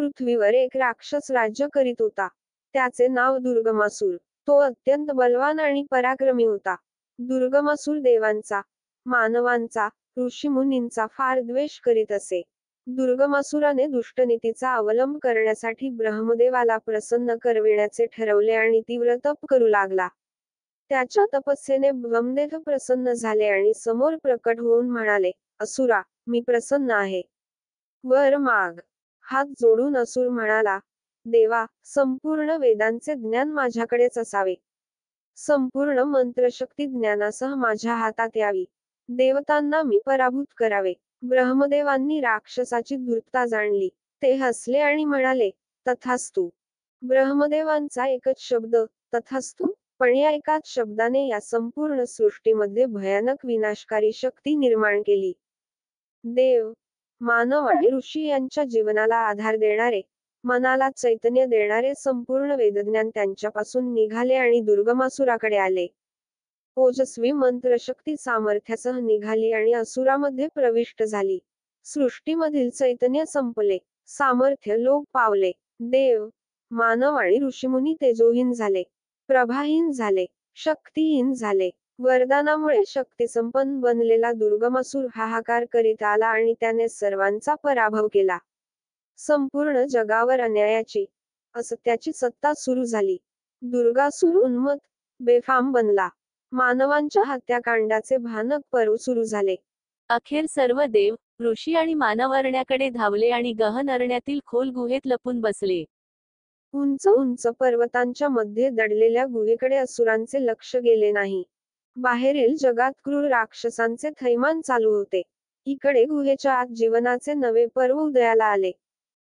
पृथ्वीवर एक राक्षस राज्य करीत होता. त्याचे नाव दुर्गमासूर. तो अत्यंत बलवान आणि पराक्रमी होता. दुर्गमासूर देवांचा, मानवांचा, ऋषीमुनींचा फार द्वेष करीत असे. दुर्गमासुराने दुष्टनीतीचा अवलंब करण्यासाठी ब्रह्मदेवाला प्रसन्न करविण्याचे ठरवले आणि तीव्र तप करू लागला. त्याच्या तपस्येने ब्रह्मदेव प्रसन्न झाले आणि समोर प्रकट होऊन म्हणाले, असुरा, मी प्रसन्न आहे. वर माग. हात जोडून असुर म्हणाला, देवा, संपूर्ण वेदांचे ज्ञान माझ्याकडेच असावे. संपूर्ण मंत्रशक्ती ज्ञानासह माझ्या हातात यावी. देवतांना मी पराभूत करावे. ब्रह्मदेवांनी राक्षसाची धूर्तता जाणली. ते हसले आणि म्हणाले, तथास्तु. ब्रह्मदेवांचा एकच शब्द, तथास्तु, पण या एकाच शब्दाने या संपूर्ण सृष्टीमध्ये भयानक विनाशकारी शक्ती निर्माण केली. देव, मानव आणि ऋषी यांच्या जीवनाला आधार देणारे, मनाला चैतन्य देणारे संपूर्ण वेदज्ञान त्यांच्यापासून निघाले आणि दुर्गमासुराकडे आले. ओजस्वी मंत्रशक्ती सामर्थ्यासह निघाली आणि असुरामध्ये प्रविष्ट झाली. सृष्टीमधील चैतन्य संपले, सामर्थ्य लोप पावले. देव, मानव आणि ऋषीमुनी तेजोहीन झाले, प्रभाहीन झाले, शक्तिहीन झाले. वरदानामुळे शक्तिसंपन्न बनलेला दुर्गमासूर हाहाकार करीत आला आणि त्याने सर्वांचा पराभव केला. संपूर्ण जगावर अन्यायाची, असत्याची सत्ता सुरू झाली. दुर्गासूर उन्मत्त, बेफाम बनला. मानवांच्या हत्याकांडाचे भयानक पर्व सुरू झाले. अखेर सर्व देव, ऋषी आणि मानव अरण्याकडे धावले आणि गहन अरण्यातील खोल गुहेत लपून बसले. उंच उंच पर्वतांच्या मध्ये दडलेल्या गुहेकडे असुरांचे लक्ष गेले नाही. बाहेरील जगात क्रूर राक्षसांचे थैमान चालू होते. इकडे गुहेच्या आत जीवनाचे नवे पर्व उदयाला आले.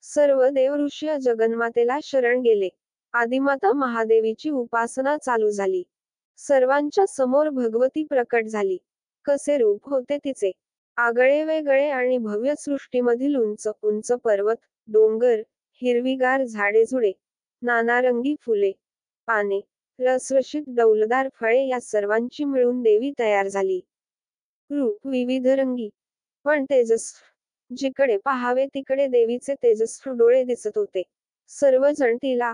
सर्व देव ऋषी जगन्मातेला शरण गेले. आदिमाता महादेवीची उपासना चालू झाली. सर्वांच्या समोर भगवती प्रकट झाली. कसे रूप होते तिचे! आगळे वेगळे आणि भव्य सृष्टीमधील उंच उंच पर्वत, डोंगर, हिरवीगार झाडेझुडे, नानारंगी फुले, पाने, रसरशीत डौलदार फळे या सर्वांची मिळून देवी तयार झाली. रूप विविधरंगी, पण तेजस्वी. जिकडे पाहावे तिकडे देवीचे तेजस्वी डोळे दिसत होते. सर्वजण तिला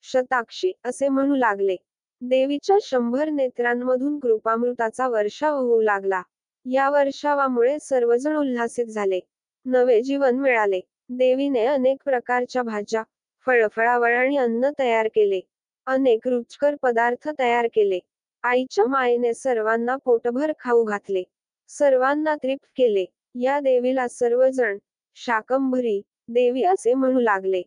शताक्षी असे म्हणू लागले. देवीच्या 100 नेत्रांमधून कृपामृताचा वर्षाव होऊ लागला. या वर्षावामुळे सर्वजण उल्हासित झाले. नवे जीवन मिळाले. देवीने अनेक प्रकारच्या भाज्या, फळफळावळ आणि अन्न तयार केले. अनेक रुचकर पदार्थ तयार केले. आईच्या मायेने सर्वांना पोटभर खाऊ घातले. सर्वांना तृप्त केले. या देवीला सर्वजण शाकंभरी देवी असे म्हणू लागले.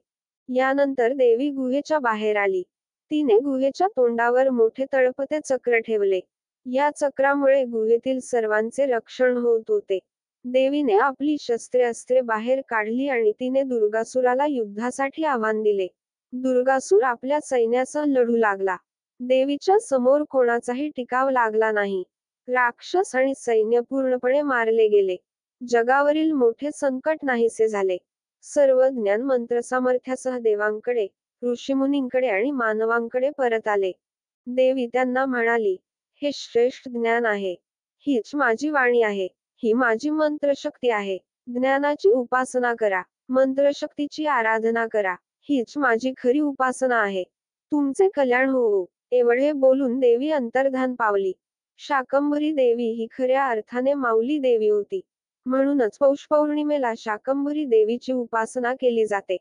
यानंतर देवी गुहेच्या बाहेर आली. तिने गुहेच्या तोंडावर मोठे तळपते चक्र ठेवले. या चक्रामुळे गुहेतील सर्वांचे रक्षण होत होते. देवीने आपली शस्त्रे अस्त्रे बाहेर काढली आणि तिने दुर्गासुराला युद्धासाठी आव्हान दिले. दुर्गासूर आपल्या सैन्यासह लढू लागला. देवीच्या समोर कोणाचाही टिकाव लागला नाही. राक्षस आणि सैन्य पूर्णपणे मारले गेले. जगावरील मोठे संकट नाहीसे झाले. सर्व ज्ञान मंत्र सामर्थ्यासह देवांकडे, ऋषीमुनींकडे आणि मानवांकडे परत आले. देवी त्यांना म्हणाली, हे श्रेष्ठ ज्ञान आहे. हीच माझी वाणी आहे. ही माझी मंत्रशक्ती आहे. ज्ञानाची उपासना करा. मंत्रशक्तीची आराधना करा. हीच माझी खरी उपासना आहे. तुमचे कल्याण होवो. एवढे बोलून देवी अंतर्धान पावली. शाकंभरी देवी ही खऱ्या अर्थाने माऊली देवी होती. म्हणूनच पौष पौर्णिमेला शाकंभरी देवीची उपासना केली जाते.